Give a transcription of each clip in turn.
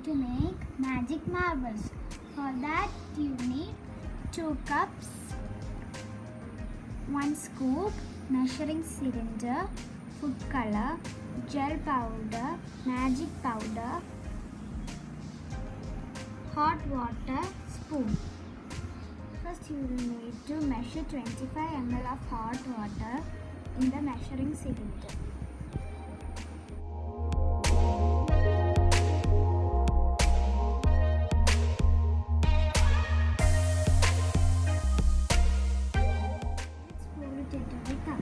to make magic marbles. For that you need 2 cups, 1 scoop, measuring cylinder, food color, gel powder, magic powder, hot water, spoon. First you will need to measure 25 ml of hot water in the measuring cylinder. Let's pour it into the cup.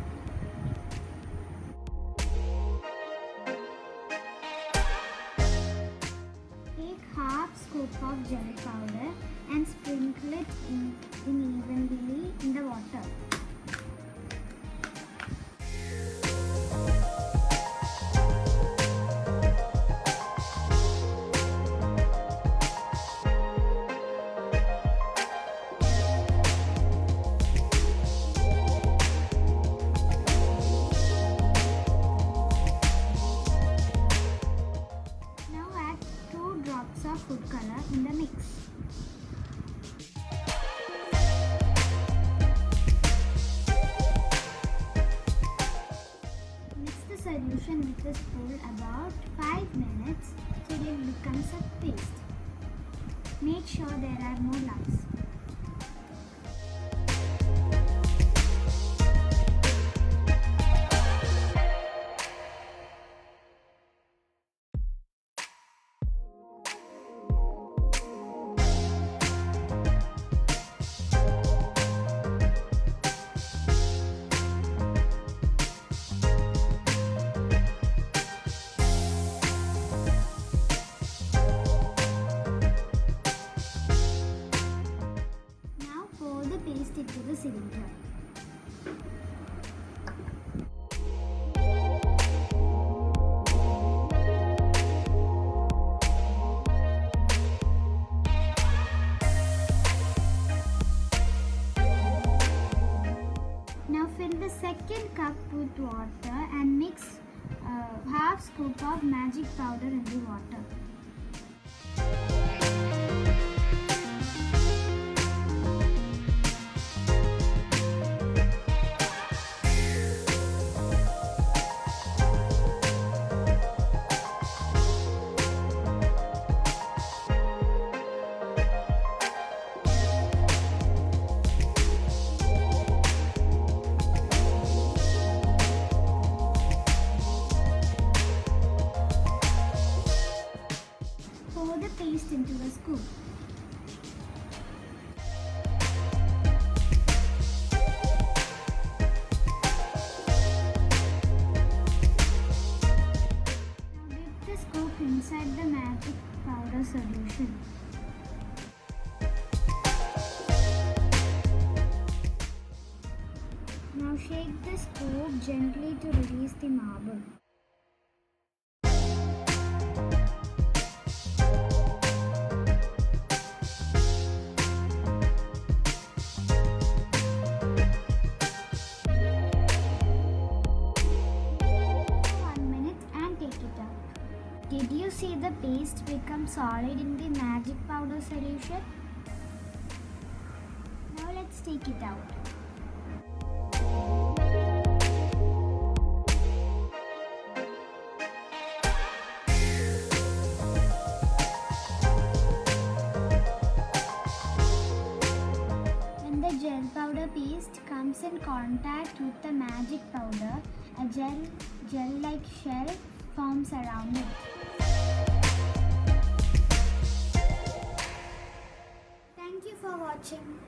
Take half scoop of gel powder and sprinkle it in evenly in the water. Now add 2 drops of food color in the mix. Mix the solution with the spoon about 5 minutes till it becomes a paste. Make sure there are no lumps. Now pour the paste into the cylinder. Now fill the second cup with water and mix half scoop of magic powder in the water. Pour the paste into a scoop. Now dip the scoop inside the magic powder solution. Now shake the scoop gently to release the marble. Did you see the paste become solid in the magic powder solution? Now let's take it out. When the gel powder paste comes in contact with the magic powder, a gel-like shell forms around it. Thank you for watching.